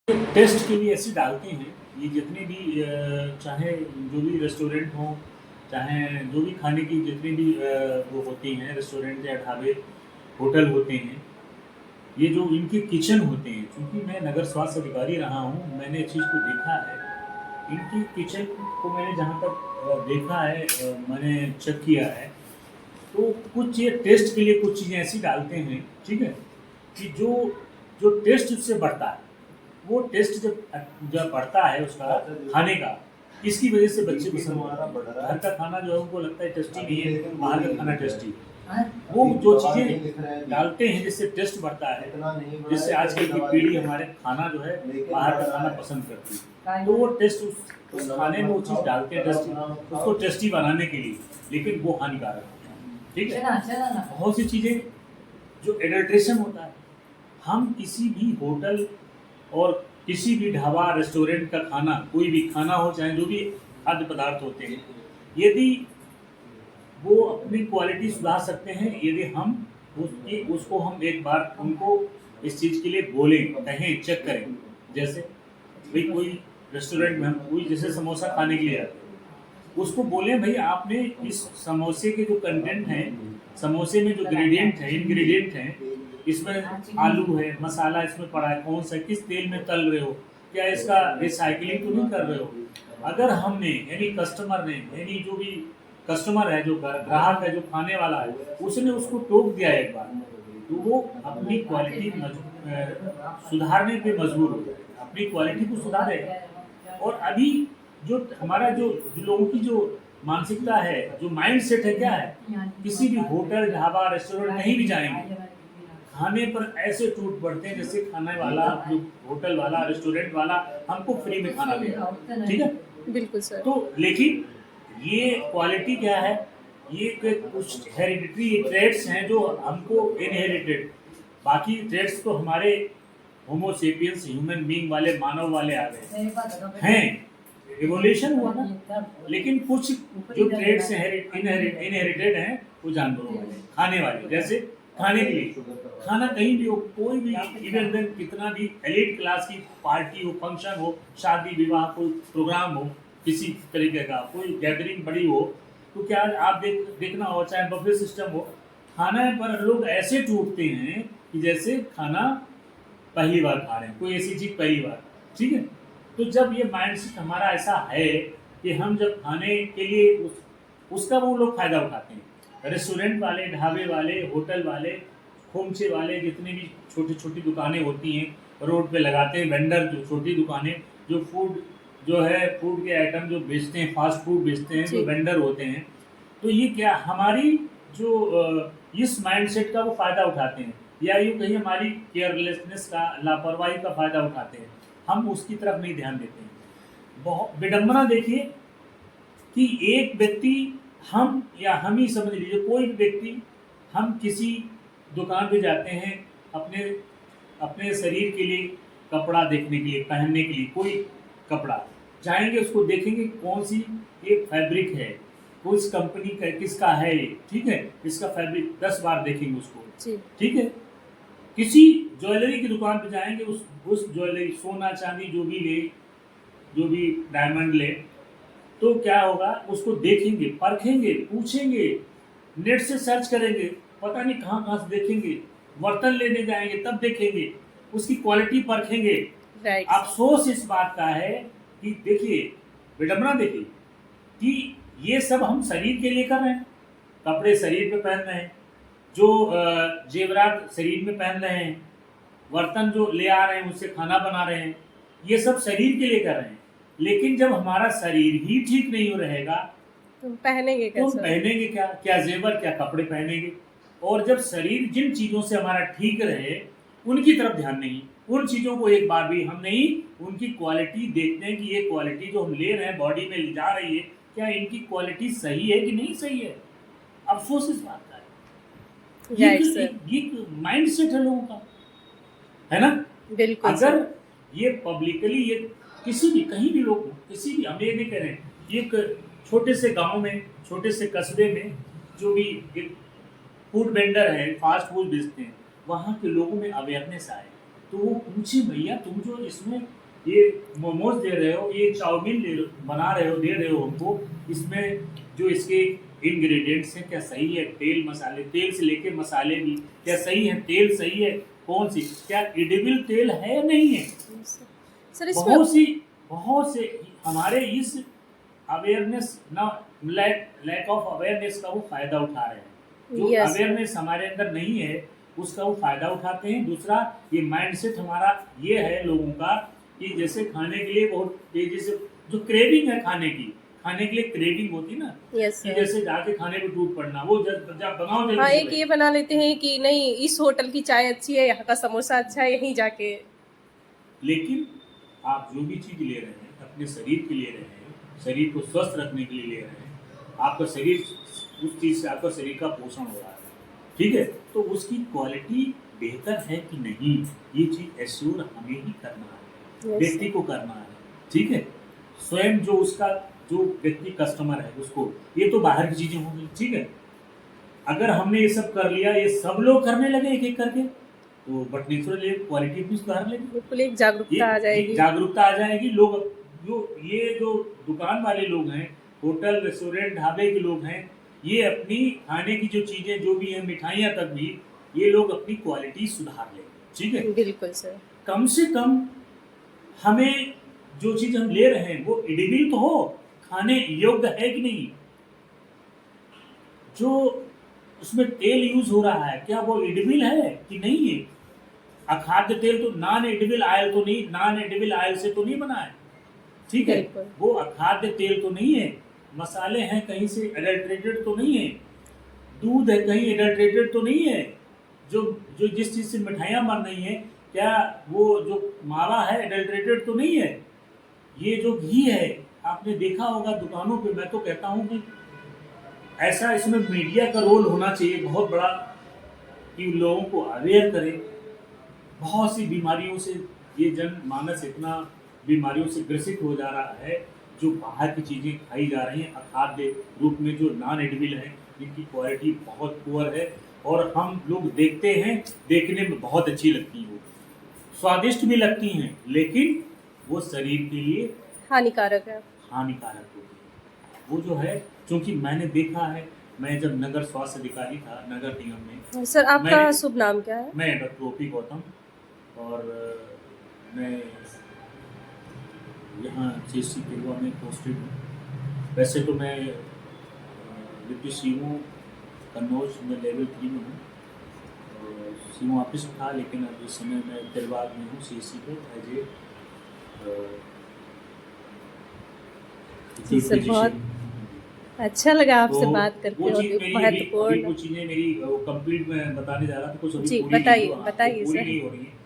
Test के लिए ऐसे डालते हैं, ये जितने भी चाहे जो भी रेस्टोरेंट हों, चाहे जो भी खाने की जितनी भी वो होती हैं रेस्टोरेंट या ढाबे, होटल होते हैं, ये जो इनके किचन होते हैं, चूँकि मैं नगर स्वास्थ्य अधिकारी रहा हूँ, मैंने इस चीज़ को देखा है। इनकी किचन को मैंने जहाँ तक देखा है, मैंने चेक किया है, तो कुछ ये टेस्ट के लिए कुछ चीज़ें ऐसी डालते हैं, ठीक है? कि जो जो टेस्ट उससे बढ़ता है, वो टेस्ट जब बढ़ता है उसका खाने का, इसकी वजह से बच्चे पसंद करते हैं। घर का खाना जो है उनको लगता है टेस्टी नहीं है, बाहर का खाना टेस्टी है। वो जो चीज़ें डालते हैं जिससे टेस्ट बढ़ता है, जिससे आजकल की पीढ़ी हमारे खाना जो है बाहर का खाना पसंद करती है, तो वो टेस्ट उस खाने में वो चीज़ डालते हैं टेस्टी, उसको टेस्टी बनाने के लिए, लेकिन वो हानिकारक होता है। ठीक है? बहुत सी चीज़ें जो एडल्ट्रेशन होता है, हम किसी भी होटल और किसी भी ढाबा रेस्टोरेंट का खाना, कोई भी खाना हो चाहे जो भी खाद्य पदार्थ होते हैं, यदि वो अपनी क्वालिटी सुधार सकते हैं, यदि हम उसको हम एक बार उनको इस चीज़ के लिए बोलें, कहें, चेक करें। जैसे भाई कोई रेस्टोरेंट में हम कोई जैसे समोसा खाने के लिए जाते हैं, उसको बोलें भाई आपने इस समोसे के जो कंटेंट हैं, समोसे में जो इंग्रेडिएंट हैं, इसमें आलू है, मसाला इसमें पड़ा है, कौन सा किस तेल में तल रहे हो, क्या इसका रिसाइकलिंग तो नहीं कर रहे हो। अगर हमने यानी कस्टमर ने यानी जो भी कस्टमर है, जो ग्राहक है, जो खाने वाला है, उसने उसको टोक दिया एक बार, तो वो अपनी क्वालिटी सुधारने पे मजबूर हो जाएगा, अपनी क्वालिटी को सुधारेगा। और अभी जो हमारा जो लोगों की जो मानसिकता है, जो माइंड सेट है, क्या है, किसी भी होटल ढाबा रेस्टोरेंट कहीं भी जाएंगे, खाने पर ऐसे टूट पड़ते हैं जैसे खाने वाला, जो होटल वाला, रेस्टोरेंट वाला हमको फ्री में खाना देगा। ठीक है? बिल्कुल सर। तो लेकिन ये क्वालिटी क्या है, ये कुछ हेरिडिटरी ट्रेड्स हैं जो हमको इनहेरिटेड, बाकी ट्रेड्स तो हमारे होमोसेपियंस ह्यूमन बीइंग वाले, मानव वाले आ गए हैं, इवोल्यूशन हुआ ना। लेकिन कुछ जो ट्रेड्स इनहेरिटेड हैं वो जानवरों वाले, खाने वाले, जैसे खाने के लिए खाना कहीं भी हो, कोई भी इवन देन कितना भी एलिट क्लास की पार्टी हो, फंक्शन हो, शादी विवाह, कोई प्रोग्राम हो, किसी तरीके का कोई गैदरिंग बड़ी हो, तो क्या आप देखना हो, चाहे बफे सिस्टम हो, खाना पर लोग ऐसे टूटते हैं कि जैसे खाना पहली बार खा रहे हैं, कोई ऐसी चीज़ पहली बार। ठीक है? तो जब ये माइंडसेट हमारा ऐसा है कि हम जब खाने के लिए उसका वो लोग फायदा उठाते हैं, रेस्टोरेंट वाले, ढाबे वाले, होटल वाले, खोमचे वाले, जितनी भी छोटी छोटी दुकानें होती हैं रोड पे लगाते हैं, वेंडर जो छोटी दुकानें जो फूड जो है फूड के आइटम जो बेचते हैं, फास्ट फूड बेचते हैं, जो वेंडर होते हैं, तो ये क्या हमारी जो इस माइंडसेट का वो फायदा उठाते हैं, या यूँ कहीं हमारी केयरलेसनेस का, लापरवाही का फायदा उठाते हैं, हम उसकी तरफ नहीं ध्यान देते हैं। बहुत विडंबना देखिए कि एक व्यक्ति, हम या हम ही समझ लीजिए, कोई भी व्यक्ति, हम किसी दुकान पे जाते हैं अपने अपने शरीर के लिए कपड़ा देखने के लिए, पहनने के लिए, कोई कपड़ा जाएंगे, उसको देखेंगे कौन सी ये फैब्रिक है, किस कंपनी का, किसका है ये, ठीक है, इसका फैब्रिक 10 बार देखेंगे उसको। ठीक है? किसी ज्वेलरी की दुकान पे जाएंगे, उस ज्वेलरी, सोना चांदी जो भी ले, जो भी डायमंड ले, तो क्या होगा, उसको देखेंगे, परखेंगे, पूछेंगे, नेट से सर्च करेंगे, पता नहीं कहाँ कहाँ से देखेंगे, बर्तन लेने जाएंगे तब देखेंगे, उसकी क्वालिटी परखेंगे। अफसोस इस बात का है कि देखिए, विडंबना देखिए कि ये सब हम शरीर के लिए कर रहे हैं, कपड़े शरीर पे पहन रहे हैं, जो जेवरात शरीर में पहन रहे हैं, बर्तन जो ले आ रहे हैं उससे खाना बना रहे हैं, ये सब शरीर के लिए कर रहे हैं। लेकिन जब हमारा शरीर ही ठीक नहीं हो रहेगा तुम पहनेंगे क्या? तुम पहनेंगे क्या? क्या जेवर, क्या कपड़े पहनेंगे? और जब शरीर जिन चीज़ों से हमारा ठीक रहे उनकी तरफ ध्यान नहीं, उन चीज़ों को एक बार भी हम नहीं उनकी क्वालिटी देखते हैं कि ये क्वालिटी जो हम ले रहे हैं, बॉडी में ले जा रही है, क्या इनकी क्वालिटी सही है कि नहीं सही है। अफसोस इस बात का है। ये माइंड सेट है लोगों का, है ना? बिल्कुल। अगर ये पब्लिकली, ये किसी भी कहीं भी लोग, किसी भी, हम ये नहीं कह रहे हैं, एक छोटे से गांव में, छोटे से कस्बे में जो भी एक फूड वेंडर है, फास्ट फूड बेचते हैं, वहाँ के लोगों में अवेयरनेस आए तो वो पूछे भैया तुम जो इसमें ये मोमोज दे रहे हो, ये चाउमीन बना रहे हो, दे रहे हो हमको, इसमें जो इसके इंग्रेडिएंट्स हैं क्या सही है, तेल मसाले, तेल से लेके मसाले भी क्या सही है, तेल सही है, कौन सी, क्या एडिबल तेल है या नहीं है। सर इसमें बहुत से हमारे इस अवेयरनेस ना, लैक ऑफ अवेयरनेस का वो फायदा उठा रहे हैं। जो Yes, अवेयरनेस हमारे अंदर नहीं है उसका वो फायदा उठाते हैं। दूसरा, ये माइंडसेट हमारा ये है लोगों का कि जैसे खाने के लिए बहुत तेजी से जो क्रेविंग है खाने के लिए क्रेविंग होती ना, यस कि सर। जैसे जाके खाने पे टूट पड़ना, वो जब जब बनाओ हाँ, जल्दी एक से ये बना लेते हैं कि नहीं इस होटल की चाय अच्छी है, यहाँ का समोसा अच्छा है, यहीं जाके। लेकिन आप जो भी चीज़ ले रहे हैं अपने शरीर के लिए ले रहे हैं, शरीर को स्वस्थ रखने के लिए ले रहे हैं, आपका शरीर उस चीज़ से आपका शरीर का पोषण हो रहा है, ठीक है, तो उसकी क्वालिटी बेहतर है कि नहीं, ये चीज़ एश्योर हमें ही करना है, यस व्यक्ति को करना है, ठीक है। स्वयं जो उसका जो व्यक्ति कस्टमर है उसको, ये तो बाहर की चीज़ें होंगी, ठीक है। अगर हमने ये सब कर लिया, ये सब लोग करने लगे एक एक करके, तो बट नेचुरली क्वालिटी भी सुधार लेंगे। बिल्कुल एक जागरूकता आ एक जाएगी। जागरूकता आ जाएगी। लोग जो दुकान वाले लोग हैं, होटल रेस्टोरेंट ढाबे के लोग हैं, ये अपनी खाने की जो चीजें जो भी हैं, मिठाइयाँ तक भी, ये लोग अपनी क्वालिटी सुधार लेंगे, ठीक है। बिल्कुल सर। कम से कम हमें जो चीज हम ले रहे हैं वो एडिबल तो हो, खाने योग्य है कि नहीं, जो उसमें तेल यूज हो रहा है क्या वो एडिबल है कि नहीं है। अखाद्य तेल तो नॉन एडिबल ऑयल तो नहीं, नॉन एडिबल ऑयल से तो नहीं बना है, ठीक है, बिल्कुल। वो अखाद्य तेल तो नहीं है, मसाले हैं कहीं से एडल्ट्रेटेड तो नहीं है, दूध है कहीं एडल्ट्रेटेड तो नहीं है, जो जो जिस चीज से मिठाइयाँ बन रही हैं क्या वो जो मावा है एडल्ट्रेटेड तो नहीं है। ये जो घी है आपने देखा होगा दुकानों पे, मैं तो कहता हूँ कि ऐसा इसमें मीडिया का रोल होना चाहिए बहुत बड़ा कि लोगों को अवेयर करे। बहुत सी बीमारियों से ये जनमानस इतना बीमारियों से ग्रसित हो जा रहा है, जो बाहर की चीज़ें खाई जा रही हैं अखाद्य रूप में, जो नॉन एडिबल है, जिनकी क्वालिटी बहुत पुअर है, और हम लोग देखते हैं, देखने में बहुत अच्छी लगती हैं, वो स्वादिष्ट भी लगती हैं, लेकिन वो शरीर के लिए हानिकारक है। हानिकारक होती है। वो जो है, क्योंकि मैंने देखा है, मैं जब नगर स्वास्थ्य अधिकारी था नगर निगम में, सर आपका मैंने- शुभ नाम क्या है? मैं डॉक्टर ओपी गौतम, और मैं यहाँ CSC तिलवा में पोस्टेड हूँ। वैसे तो मैं डिप्टी CMO कन्नौज में लेवल 3 में हूँ, CMO ऑफिस में था, लेकिन अब इस समय मैं तिलवा में हूँ CSC पे एज ए जी सर, बहुत अच्छा लगा आपसे तो बात करके, वो और चीज़ मेरी अभी महत्वपूर्ण। कुछ चीज़ें मेरी कंप्लीट मैं बताने जा रहा था, कुछ अभी जी, पूरी नहीं बताइए, हुआ, बताइए पूरी सर। नहीं हो रही है।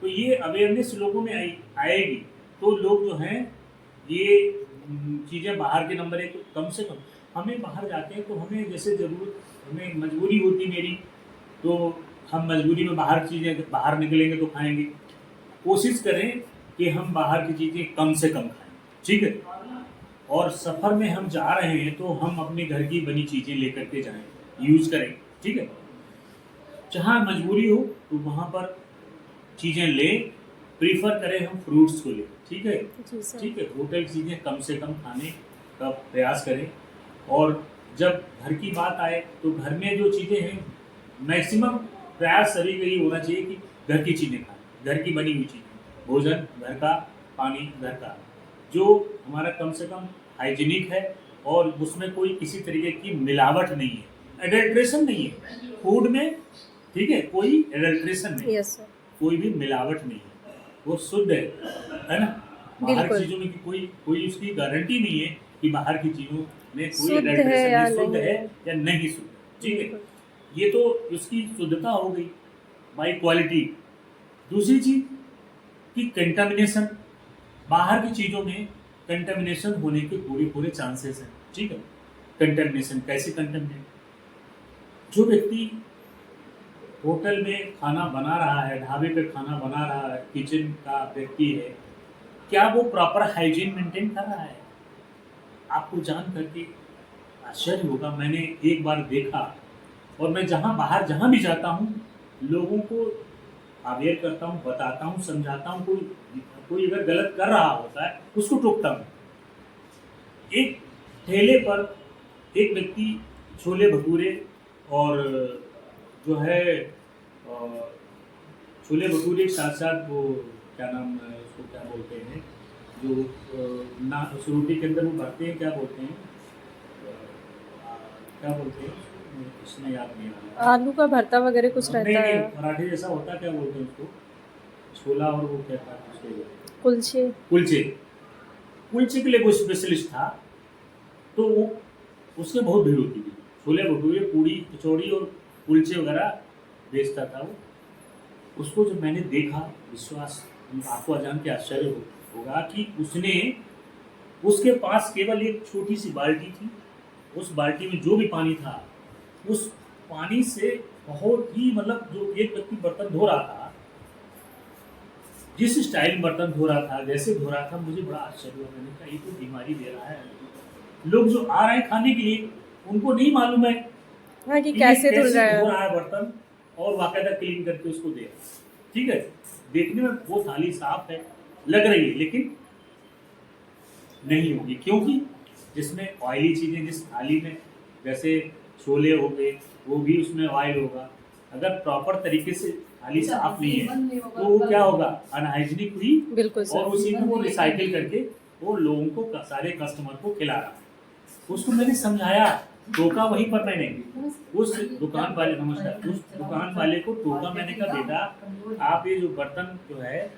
तो ये अवेयरनेस लोगों में आएगी तो लोग जो हैं ये चीज़ें बाहर के नंबर एक, कम से कम हमें बाहर जाते हैं तो हमें जैसे ज़रूरत, हमें मजबूरी होती मेरी, तो हम मजबूरी में बाहर चीज़ें, बाहर निकलेंगे तो खाएंगे। कोशिश करें कि हम बाहर की चीज़ें कम से कम खाएं, ठीक है, और सफ़र में हम जा रहे हैं तो हम अपने घर की बनी चीज़ें लेकर के जाएं, यूज़ करें, ठीक है। जहाँ मजबूरी हो तो वहाँ पर चीज़ें लें, प्रीफर करें हम फ्रूट्स को लें, ठीक है, जी सर। ठीक है। होटल की चीज़ें कम से कम खाने का प्रयास करें, और जब घर की बात आए तो घर में जो चीज़ें हैं, मैक्सिमम प्रयास सभी का ये होना चाहिए कि घर की चीज़ें खाएं, घर की बनी हुई चीज़ें, भोजन घर का, पानी घर का, जो हमारा कम से कम हाइजीनिक है, और उसमें कोई किसी तरीके की मिलावट नहीं है, एडल्ट्रेशन नहीं है फूड में, ठीक है, कोई एडल्ट्रेशन नहीं, यस सर। कोई भी मिलावट नहीं है, वो शुद्ध है ना। बाहर बिल्कुल। की चीज़ों में कोई उसकी गारंटी नहीं है कि बाहर की चीज़ों में कोई शुद्ध है एडल्ट्रेशन या नहीं, शुद्ध नहीं है है। या नहीं शुद्ध, ठीक है। बिल्कुल। ये तो उसकी शुद्धता हो गई बाई क्वालिटी। दूसरी चीज़ कि कंटामिनेशन, बाहर की चीज़ों में कंटामिनेशन होने के पूरे चांसेस हैं, ठीक है। कंटामिनेशन कैसे, कंटामिनेट, जो व्यक्ति होटल में खाना बना रहा है, ढाबे पे खाना बना रहा है, किचन का व्यक्ति है, क्या वो प्रॉपर हाइजीन मेंटेन कर रहा है। आपको जान करके आश्चर्य होगा, मैंने एक बार देखा, और मैं बाहर जहाँ भी जाता हूँ, लोगों को अवेयर करता हूँ, बताता हूँ, समझाता हूँ। कोई अगर गलत कर रहा होता है उसको टोकता हूँ। एक ठेले पर एक व्यक्ति छोले भटूरे और जो है छोले भटूरे के साथ साथ वो क्या नाम है उसको क्या बोलते हैं जो ना उस रोटी के अंदर वो भरते हैं, क्या बोलते हैं क्या बोलते हैं उसमें याद नहीं आ रहा। आलू का भरता वगैरह कुछ नहीं रहता नहीं है। पराठे जैसा होता है, क्या बोलते हैं उसको, छोला और वो क्या था उसके कुलचे। कुलचे। कुलचे के लिए कोई स्पेशलिस्ट था, तो वो उससे बहुत भीड़ होती थी। छोले भटूरे पूड़ी कचौड़ी और कुलचे वगैरह बेचता था वो। उसको जब मैंने देखा, विश्वास आपको अजान के आश्चर्य होगा कि उसके पास केवल एक छोटी सी बाल्टी थी। उस बाल्टी में जो भी पानी था, उस पानी से बहुत ही मतलब जो एक व्यक्ति बर्तन धो रहा था, जिस स्टाइल में बर्तन धो रहा था, जैसे धो रहा था, मुझे बड़ा आश्चर्य हुआ। मैंने कहा ये तो बीमारी दे रहा है। लोग जो आ रहे हैं खाने के लिए उनको नहीं मालूम है हाँ कि कि कैसे धुल रहा धो है। रहा है बर्तन और बाकायदा क्लीन करके उसको दे रहा है। ठीक है, देखने में वो थाली साफ है लग रही है, लेकिन नहीं होगी, क्योंकि जिसमें ऑयली चीजें जिस थाली में, जैसे छोले हो गए, वो भी उसमें ऑयल होगा। अगर प्रॉपर तरीके से थाली साफ नहीं है तो वो क्या होगा, अनहाइजीनिक हुई बिल्कुल और सर। उसी में वो रिसाइकिल करके वो लोगों को, सारे कस्टमर को खिला रहा। उसको मैंने समझाया, टोका वहीं पर मैंने उस दुकान वाले, नमस्कार, उस दुकान वाले को टोका। मैंने कहा बेटा आप ये जो बर्तन जो है,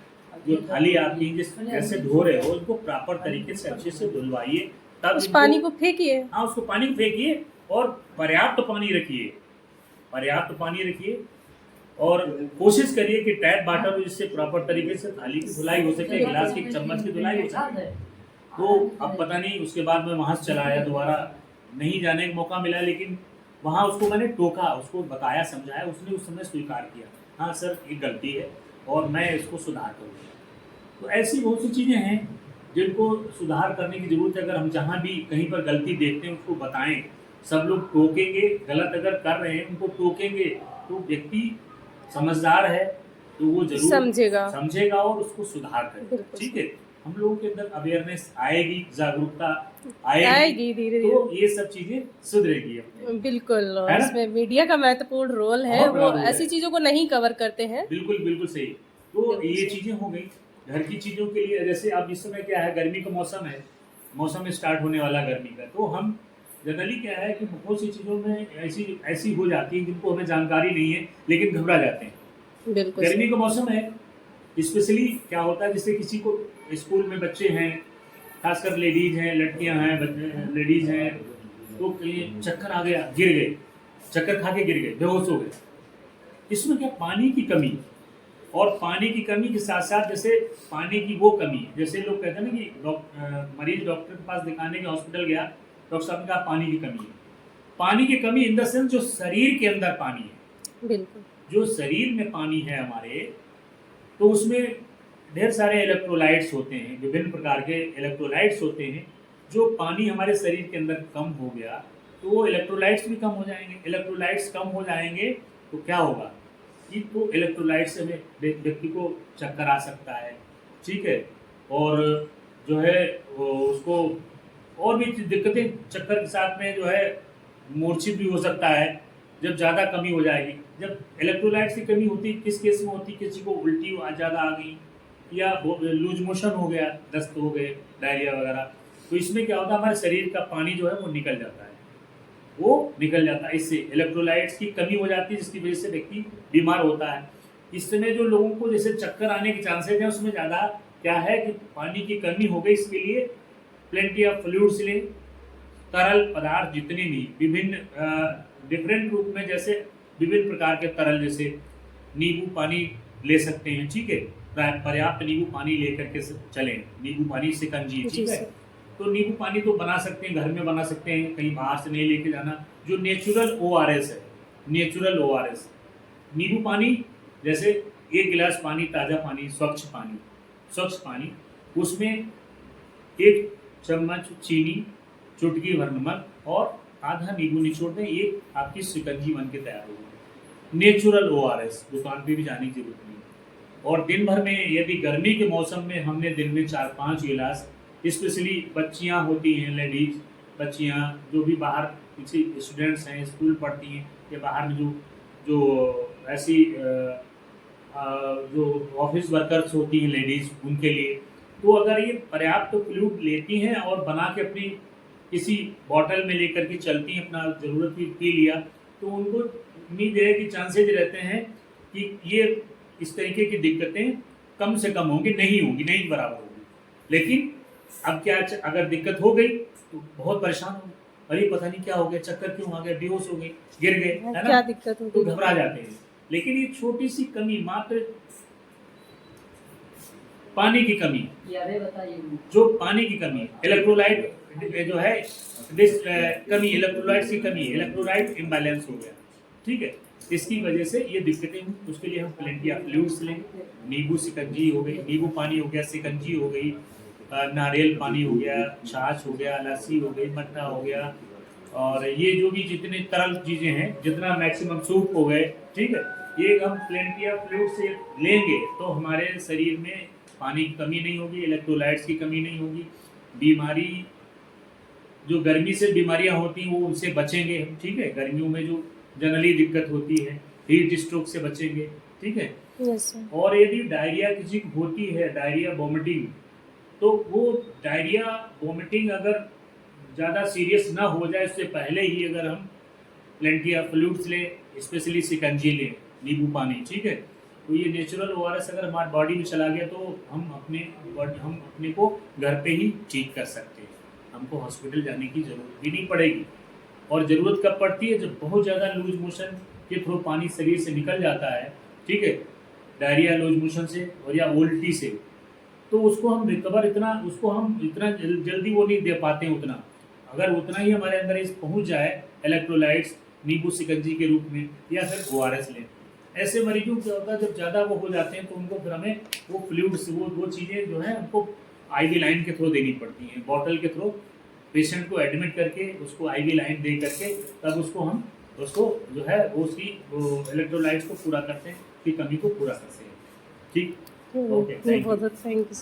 जो थाली आपकी जैसे धो रहे हो, इनको प्रॉपर तरीके से अच्छे से धुलवाइए, तब उस पानी को फेंकिए। हाँ उसको पानी को फेंकिए और पर्याप्त पानी रखिए, पर्याप्त पानी रखिए और कोशिश करिए कि टैप वाटर जिससे प्रॉपर तरीके से थाली की धुलाई हो सके, गिलास की चम्मच की धुलाई हो सके। तो अब पता नहीं उसके बाद मैं वहाँ से चला आया, दोबारा नहीं जाने का मौका मिला, लेकिन वहाँ उसको मैंने टोका, उसको बताया, समझाया, उसने उस समय स्वीकार किया, हाँ सर ये गलती है और मैं इसको सुधार करूँगा। तो ऐसी बहुत सी चीज़ें हैं जिनको सुधार करने की ज़रूरत है। अगर हम जहाँ भी कहीं पर गलती देखते हैं उसको बताएं, सब लोग टोकेंगे, गलत अगर कर रहे हैं उनको टोकेंगे तो व्यक्ति समझदार है तो वो जरूर समझेगा और उसको सुधार करेगा। ठीक है, हम लोगों के अंदर अवेयरनेस आएगी, जागरूकता आएगी धीरे तो ये सब चीजें सुधरेगी अपने। बिल्कुल। है ना? इसमें मीडिया का महत्वपूर्ण रोल है, वो ऐसी चीजों को नहीं कवर करते हैं। बिल्कुल बिल्कुल सही। तो ये चीजें हो गई घर की चीजों के लिए। जैसे अब इस समय क्या है, गर्मी का मौसम है, मौसम स्टार्ट होने वाला गर्मी का, तो हम जनरली क्या है कि बहुत सी चीज़ों में ऐसी हो जाती है जिनको हमें जानकारी नहीं है, लेकिन घबरा जाते हैं। बिल्कुल। गर्मी का मौसम है, स्पेशली क्या होता है, जैसे किसी को स्कूल में बच्चे हैं, खासकर लेडीज हैं, लड़कियां हैं, लेडीज हैं, तो चक्कर आ गया, गिर गए, चक्कर खा के गिर गए, बेहोश हो गए। इसमें क्या, पानी की कमी, और पानी की कमी के साथ साथ जैसे पानी की वो कमी है, जैसे लोग कहते हैं ना कि मरीज डॉक्टर के पास दिखाने के हॉस्पिटल गया, डॉक्टर साहब ने कहा पानी की कमी है। पानी की कमी इन द सेंस जो शरीर के अंदर पानी है, बिल्कुल, जो शरीर में पानी है हमारे, तो उसमें ढेर सारे इलेक्ट्रोलाइट्स होते हैं, विभिन्न प्रकार के इलेक्ट्रोलाइट्स होते हैं। जो पानी हमारे शरीर के अंदर कम हो गया तो वो इलेक्ट्रोलाइट्स भी कम हो जाएंगे। इलेक्ट्रोलाइट्स कम हो जाएंगे तो क्या होगा कि तो इलेक्ट्रोलाइट से व्यक्ति को चक्कर आ सकता है। ठीक है, और जो है उसको और भी दिक्कतें, चक्कर के साथ में जो है मूर्छित भी हो सकता है जब ज़्यादा कमी हो जाएगी। जब इलेक्ट्रोलाइट्स की कमी होती, किस केस में होती, किसी को उल्टी ज़्यादा आ गई या लूज मोशन हो गया, दस्त हो गए, डायरिया वगैरह, तो इसमें क्या होता है, हमारे शरीर का पानी जो है वो निकल जाता है, वो निकल जाता है। इससे इलेक्ट्रोलाइट्स की कमी हो जाती है, जिसकी वजह से व्यक्ति बीमार होता है। इस समय जो लोगों को जैसे चक्कर आने के चांसेस हैं, उसमें ज़्यादा क्या है कि पानी की कमी हो गई। इसके लिए प्लेंटी ऑफ फ्लूइड्स लें, तरल पदार्थ जितने भी विभिन्न डिफरेंट रूप में, जैसे विभिन्न प्रकार के तरल, जैसे नींबू पानी ले सकते हैं। ठीक है, पर्याप्त नींबू पानी लेकर के चलें, नींबू पानी शिकंजी। ठीक है, तो नींबू पानी तो बना सकते हैं, घर में बना सकते हैं, कहीं बाहर से नहीं लेके जाना। जो नेचुरल ORS है, नेचुरल ORS नींबू पानी, जैसे 1 गिलास पानी, ताज़ा पानी, स्वच्छ पानी, उसमें 1 चम्मच चीनी, चुटकी भर नमक और आधा नींबू निचोड़ दें, ये आपकी शिकंजी बन के तैयार होगी। नेचुरल ORS, दुकान पे भी जाने की जरूरत नहीं। और दिन भर में यदि गर्मी के मौसम में हमने दिन में 4-5 गिलास, स्पेशली बच्चियां होती हैं, लेडीज बच्चियां जो भी बाहर किसी स्टूडेंट्स हैं, स्कूल पढ़ती हैं या बाहर में जो जो ऐसी जो ऑफिस वर्कर्स होती हैं लेडीज, उनके लिए तो अगर ये पर्याप्त फ्लूइड लेती हैं और बना के अपनी किसी बॉटल में लेकर के चलती हैं, अपना ज़रूरत भी पी लिया, तो उनको उम्मीद है कि चांसेज रहते हैं कि ये इस तरीके की दिक्कतें कम से कम होंगी, नहीं बराबर होगी। लेकिन अब क्या, अगर दिक्कत हो गई तो बहुत परेशान हो, अरे पता नहीं क्या हो गया, चक्कर क्यों आ गया, बेहोश हो गए, गिर गए, है ना, क्या दिक्कत हो तो गई? घबरा जाते हैं। लेकिन ये छोटी सी कमी, मात्र पानी की कमी, जो पानी की कमी, इलेक्ट्रोलाइट जो है कमी, इलेक्ट्रोलाइट्स की कमी, इलेक्ट्रोलाइट इम्बैलेंस हो गया, ठीक है, इसकी वजह से ये दिक्कतें हुई। उसके लिए हम प्लेंटिया फ्लूइड्स लें, नींबू शिकंजी हो गई, नींबू पानी हो गया, शिकंजी हो गई, नारियल पानी हो गया, छाछ हो गया, लस्सी हो गई, मट्ठा हो गया, और ये जो भी जितने तरल चीज़ें हैं, जितना मैक्सिमम सूप हो गए, ठीक है, ये हम प्लेंटिया फ्लूइड से लेंगे तो हमारे शरीर में पानी की कमी नहीं होगी, इलेक्ट्रोलाइट्स की कमी नहीं होगी, बीमारी जो गर्मी से बीमारियां होती हैं वो उनसे बचेंगे हम, ठीक है, गर्मियों में जो जनरली दिक्कत होती है, हीट स्ट्रोक से बचेंगे, ठीक है। Yes sir. और यदि डायरिया किसी को होती है, डायरिया वॉमिटिंग, तो वो डायरिया वॉमिटिंग अगर ज़्यादा सीरियस ना हो जाए उससे पहले ही अगर हम प्लेंटिया फ्लूइड्स लें, स्पेशली शिकंजी लें, नींबू पानी, ठीक है, तो ये नेचुरल ओआरएस अगर हमारी बॉडी में चला गया तो हम अपने को घर पे ही ठीक कर सकते हैं, हमको हॉस्पिटल जाने की ज़रूरत भी नहीं पड़ेगी। और ज़रूरत कब पड़ती है, जब बहुत ज़्यादा लूज मोशन के थ्रू पानी शरीर से निकल जाता है, ठीक है, डायरिया लूज मोशन से और या उल्टी से, तो उसको हम इतना जल्दी वो नहीं दे पाते हैं उतना। अगर उतना ही हमारे अंदर इस पहुंच जाए, इलेक्ट्रोलाइट्स नींबू शिकंजी के रूप में या फिर ओआरएस लें, ऐसे मरीजों क्या होता है जब ज़्यादा वो हो जाते हैं तो उनको फिर हमें वो फ्लूइड्स, वो चीज़ें जो है उनको आईवी लाइन के थ्रू देनी पड़ती हैं, बॉटल के थ्रू पेशेंट को एडमिट करके उसको आईवी लाइन दे करके तब उसको जो है वो इलेक्ट्रोलाइट्स को पूरा करते हैं, की कमी को पूरा करते हैं, ठीक, ओके, थैंक यू। बहुत थैंक यू।